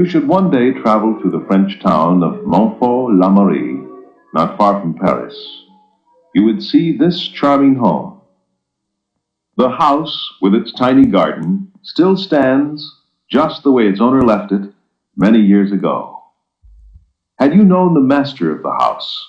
should one day travel to the French town of Montfort-l'Amaury, not far from Paris, you would see this charming home. The house, with its tiny garden, still stands just the way its owner left it many years ago. Had you known the master of the house,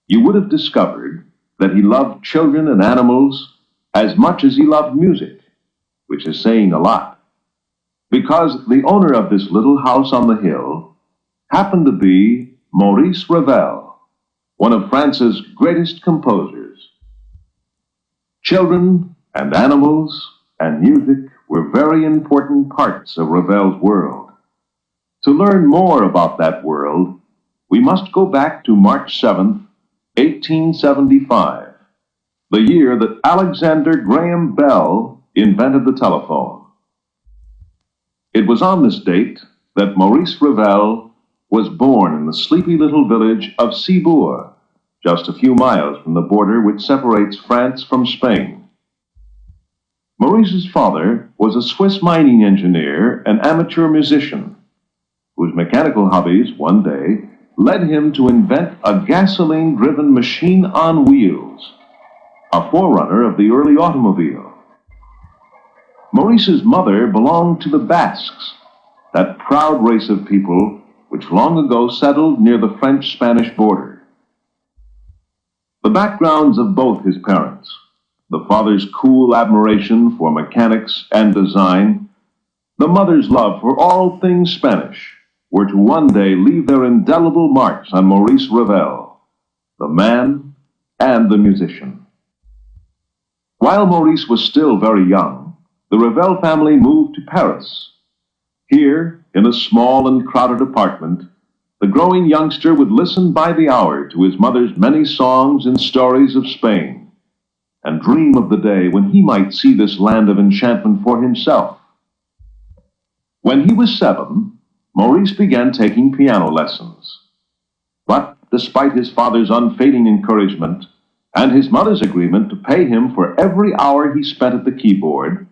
you would have discovered that he loved children and animals as much as he loved music, which is saying a lot, because the owner of this little house on the hill happened to be Maurice Ravel, one of France's greatest composers. Children and animals and music were very important parts of Ravel's world. To learn more about that world, we must go back to March 7th, 1875, the year that Alexander Graham Bell invented the telephone. It was on this date that Maurice Ravel was born in the sleepy little village of Cibourg, just a few miles from the border which separates France from Spain. Maurice's father was a Swiss mining engineer and amateur musician, whose mechanical hobbies one day led him to invent a gasoline-driven machine on wheels, a forerunner of the early automobile. Maurice's mother belonged to the Basques, that proud race of people which long ago settled near the French-Spanish border. The backgrounds of both his parents, the father's cool admiration for mechanics and design, the mother's love for all things Spanish, were to one day leave their indelible marks on Maurice Ravel, the man and the musician. While Maurice was still very young, the Ravel family moved to Paris. Here, in a small and crowded apartment, the growing youngster would listen by the hour to his mother's many songs and stories of Spain, and dream of the day when he might see this land of enchantment for himself. When he was 7, Maurice began taking piano lessons. But despite his father's unfading encouragement and his mother's agreement to pay him for every hour he spent at the keyboard,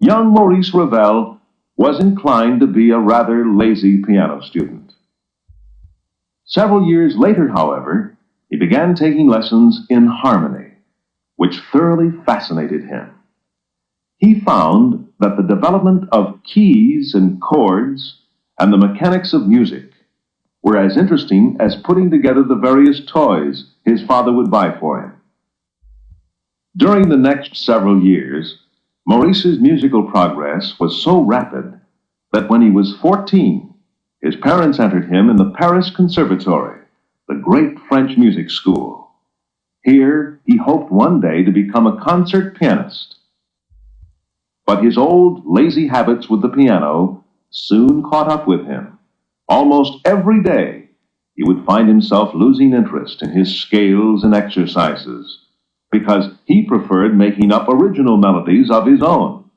young Maurice Ravel was inclined to be a rather lazy piano student. Several years later, however, he began taking lessons in harmony, which thoroughly fascinated him. He found that the development of keys and chords and the mechanics of music were as interesting as putting together the various toys his father would buy for him. During the next several years, Maurice's musical progress was so rapid that when he was 14, his parents entered him in the Paris Conservatory, the great French music school. Here, he hoped one day to become a concert pianist. But his old, lazy habits with the piano soon caught up with him. Almost every day, he would find himself losing interest in his scales and exercises, because he preferred making up original melodies of his own.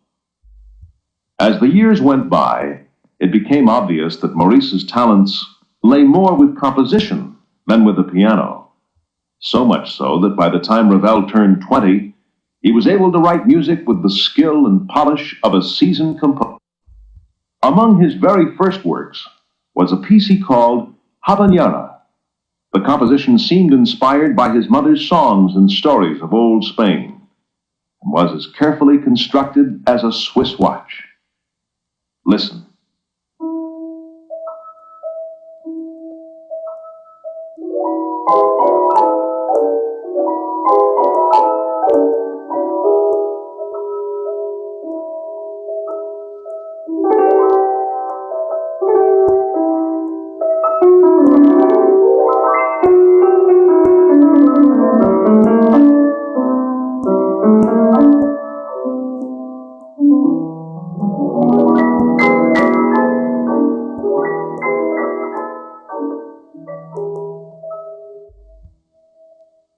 As the years went by, it became obvious that Maurice's talents lay more with composition than with the piano. So much so that by the time Ravel turned 20, he was able to write music with the skill and polish of a seasoned composer. Among his very first works was a piece he called Habanera. The composition seemed inspired by his mother's songs and stories of old Spain, and was as carefully constructed as a Swiss watch. Listen.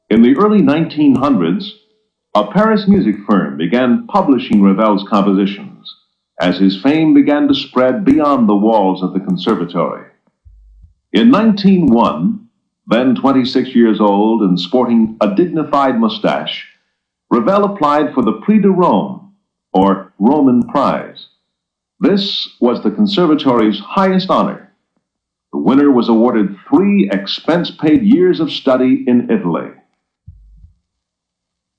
In the early 1900s, a Paris music firm began publishing Ravel's compositions as his fame began to spread beyond the walls of the conservatory. In 1901, then 26 years old and sporting a dignified mustache, Ravel applied for the Prix de Rome, or Roman Prize. This was the conservatory's highest honor. The winner was awarded 3 expense-paid years of study in Italy.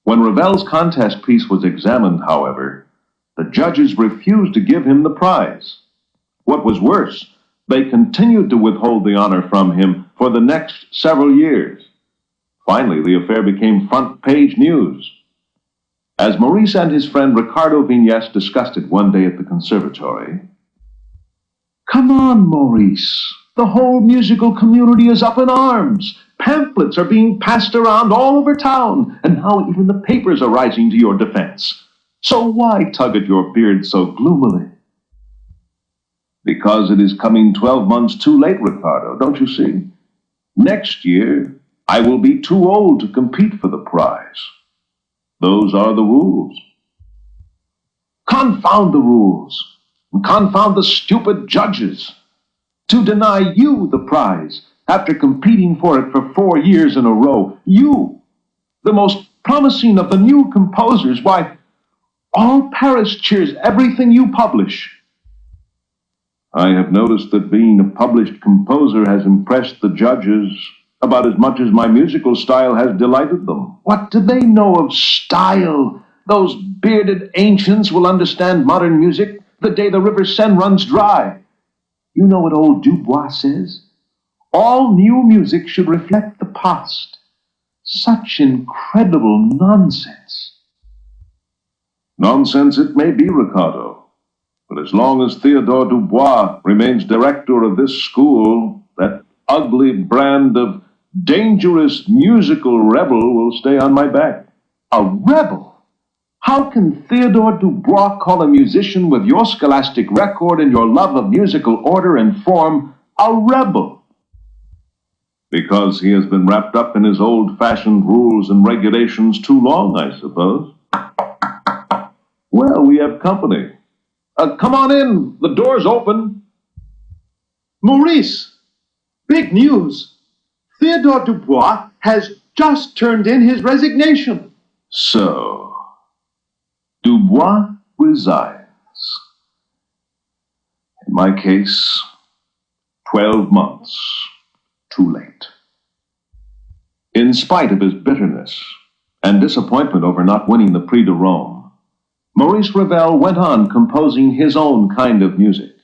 When Ravel's contest piece was examined, however, the judges refused to give him the prize. What was worse, they continued to withhold the honor from him for the next several years. Finally, the affair became front-page news. As Maurice and his friend Ricardo Vignes discussed it one day at the conservatory, "Come on, Maurice. The whole musical community is up in arms. Pamphlets are being passed around all over town, and now even the papers are rising to your defense. So why tug at your beard so gloomily?" "Because it is coming 12 months too late, Ricardo, don't you see? Next year, I will be too old to compete for the prize. Those are the rules." "Confound the rules, and confound the stupid judges. To deny you the prize after competing for it for 4 years in a row, you, the most promising of the new composers, why, all Paris cheers everything you publish." "I have noticed that being a published composer has impressed the judges about as much as my musical style has delighted them." "What do they know of style? Those bearded ancients will understand modern music the day the River Seine runs dry. You know what old Dubois says? All new music should reflect the past. Such incredible nonsense." "Nonsense it may be, Ricardo. But as long as Theodore Dubois remains director of this school, that ugly brand of dangerous musical rebel will stay on my back." "A rebel? How can Theodore Dubois call a musician with your scholastic record and your love of musical order and form a rebel?" "Because he has been wrapped up in his old-fashioned rules and regulations too long, I suppose." "Well, we have company. Come on in. The door's open." "Maurice, big news. Theodore Dubois has just turned in his resignation." "So, Dubois resigns. In my case, 12 months too late." In spite of his bitterness and disappointment over not winning the Prix de Rome, Maurice Ravel went on composing his own kind of music.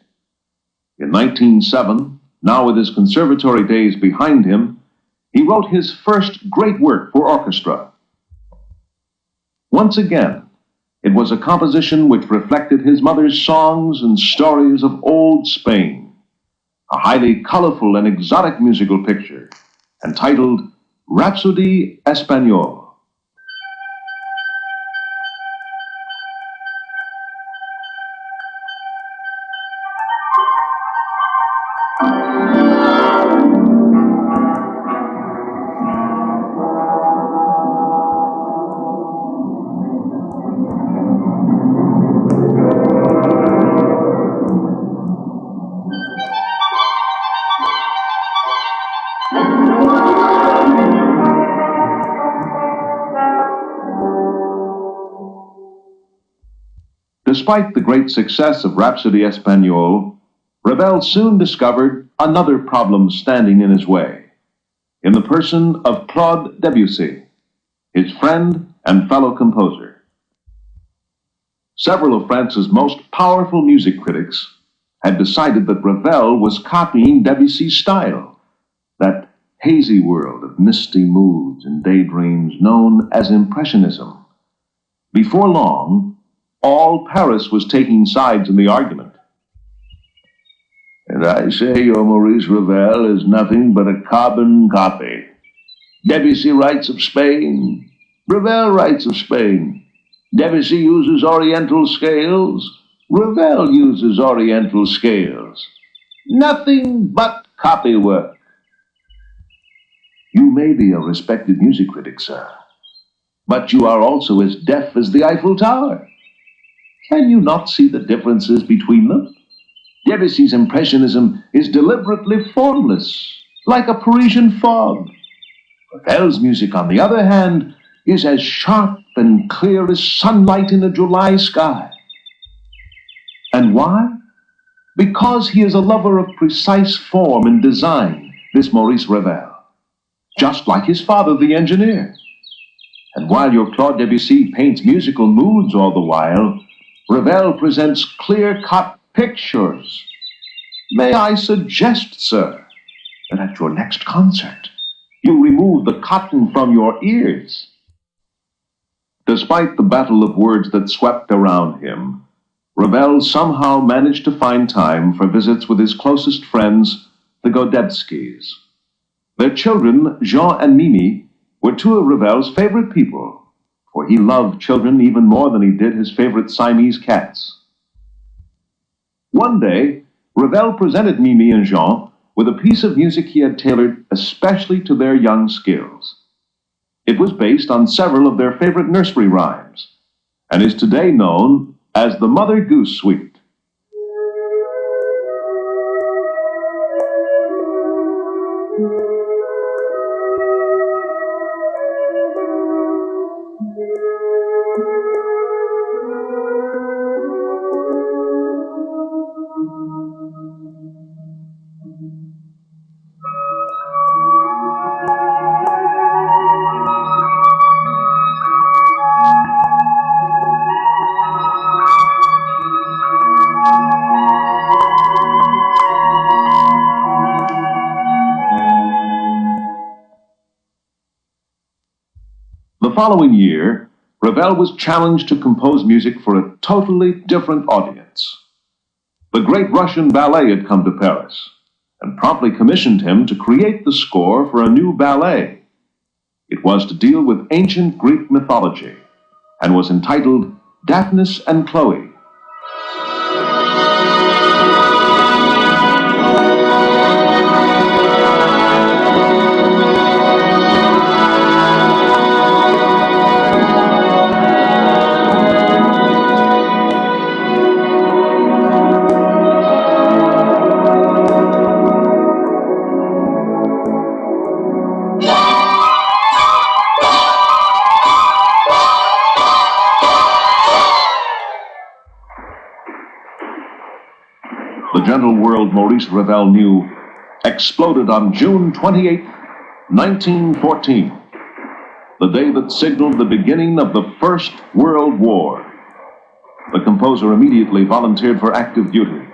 In 1907, now with his conservatory days behind him, he wrote his first great work for orchestra. Once again, it was a composition which reflected his mother's songs and stories of old Spain, a highly colorful and exotic musical picture, entitled Rhapsodie Espagnole. Despite the great success of Rhapsodie Espagnole, Ravel soon discovered another problem standing in his way, in the person of Claude Debussy, his friend and fellow composer. Several of France's most powerful music critics had decided that Ravel was copying Debussy's style, that hazy world of misty moods and daydreams known as Impressionism. Before long, all Paris was taking sides in the argument. "And I say your Maurice Ravel is nothing but a carbon copy. Debussy writes of Spain. Ravel writes of Spain. Debussy uses Oriental scales. Ravel uses Oriental scales. Nothing but copywork." You may be a respected music critic, sir, but you are also as deaf as the Eiffel Tower. Can you not see the differences between them? Debussy's Impressionism is deliberately formless, like a Parisian fog. Ravel's music, on the other hand, is as sharp and clear as sunlight in a July sky. And why? Because he is a lover of precise form and design, this Maurice Ravel, just like his father, the engineer. And while your Claude Debussy paints musical moods all the while, Ravel presents clear-cut pictures. May I suggest, sir, that at your next concert, you remove the cotton from your ears? Despite the battle of words that swept around him, Ravel somehow managed to find time for visits with his closest friends, the Godebskis. Their children, Jean and Mimi, were two of Ravel's favorite people, for he loved children even more than he did his favorite Siamese cats. One day, Ravel presented Mimi and Jean with a piece of music he had tailored especially to their young skills. It was based on several of their favorite nursery rhymes, and is today known as the Mother Goose Suite. The following year, Ravel was challenged to compose music for a totally different audience. The great Russian ballet had come to Paris and promptly commissioned him to create the score for a new ballet. It was to deal with ancient Greek mythology and was entitled Daphnis and Chloe. The gentle world Maurice Ravel knew exploded on June 28, 1914, the day that signaled the beginning of the First World War. The composer immediately volunteered for active duty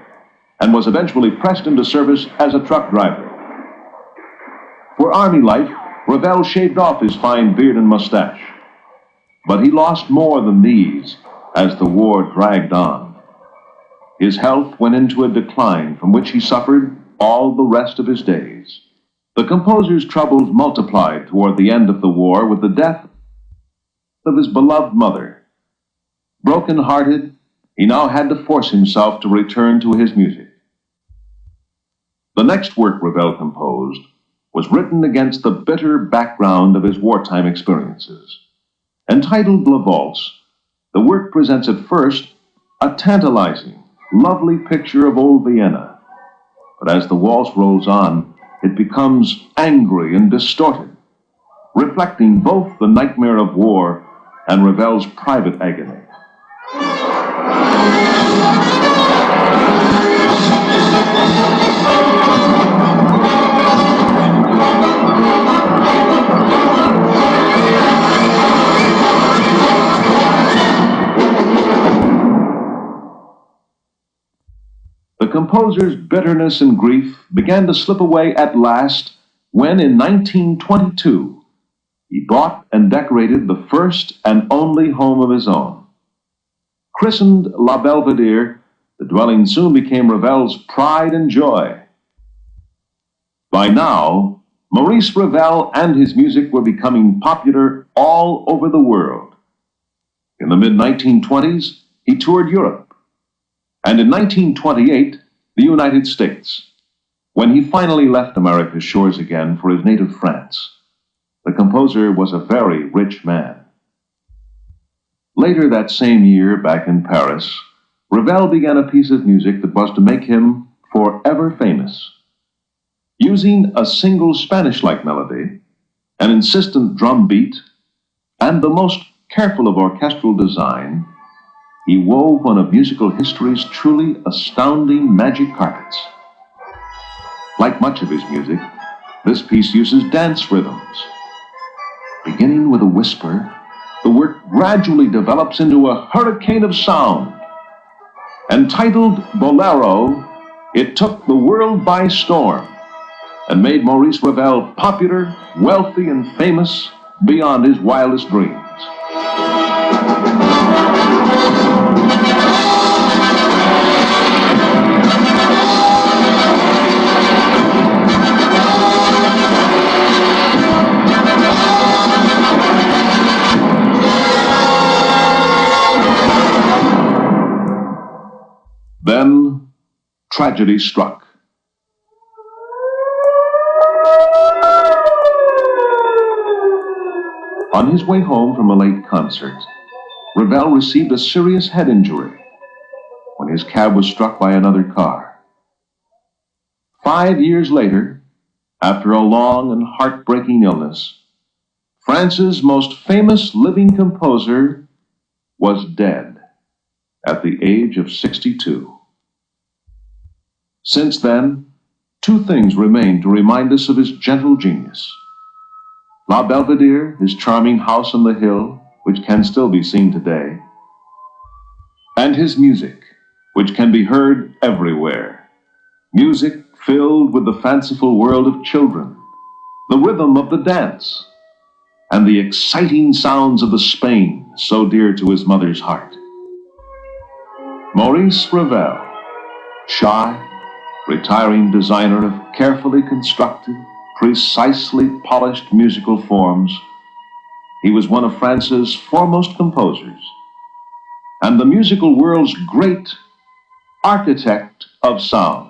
and was eventually pressed into service as a truck driver. For army life, Ravel shaved off his fine beard and mustache, but he lost more than these as the war dragged on. His health went into a decline from which he suffered all the rest of his days. The composer's troubles multiplied toward the end of the war with the death of his beloved mother. Broken-hearted, he now had to force himself to return to his music. The next work Ravel composed was written against the bitter background of his wartime experiences. Entitled La Valse, the work presents at first a tantalizing, lovely picture of old Vienna. But as the waltz rolls on, it becomes angry and distorted, reflecting both the nightmare of war and Ravel's private agony. The composer's bitterness and grief began to slip away at last when, in 1922, he bought and decorated the first and only home of his own. Christened La Belvedere, the dwelling soon became Ravel's pride and joy. By now, Maurice Ravel and his music were becoming popular all over the world. In the mid-1920s, he toured Europe, and in 1928, the United States, when he finally left America's shores again for his native France. The composer was a very rich man. Later that same year, back in Paris, Ravel began a piece of music that was to make him forever famous. Using a single Spanish-like melody, an insistent drum beat, and the most careful of orchestral design, he wove one of musical history's truly astounding magic carpets. Like much of his music, this piece uses dance rhythms. Beginning with a whisper, the work gradually develops into a hurricane of sound. Entitled Bolero, it took the world by storm and made Maurice Ravel popular, wealthy, and famous beyond his wildest dreams. Then, tragedy struck. On his way home from a late concert, Ravel received a serious head injury when his cab was struck by another car. 5 years later, after a long and heartbreaking illness, France's most famous living composer was dead at the age of 62. Since then, two things remain to remind us of his gentle genius. La Belvedere, his charming house on the hill, which can still be seen today, and his music, which can be heard everywhere. Music filled with the fanciful world of children, the rhythm of the dance, and the exciting sounds of the Spain so dear to his mother's heart. Maurice Ravel, shy, retiring designer of carefully constructed, precisely polished musical forms, he was one of France's foremost composers and the musical world's great architect of sound.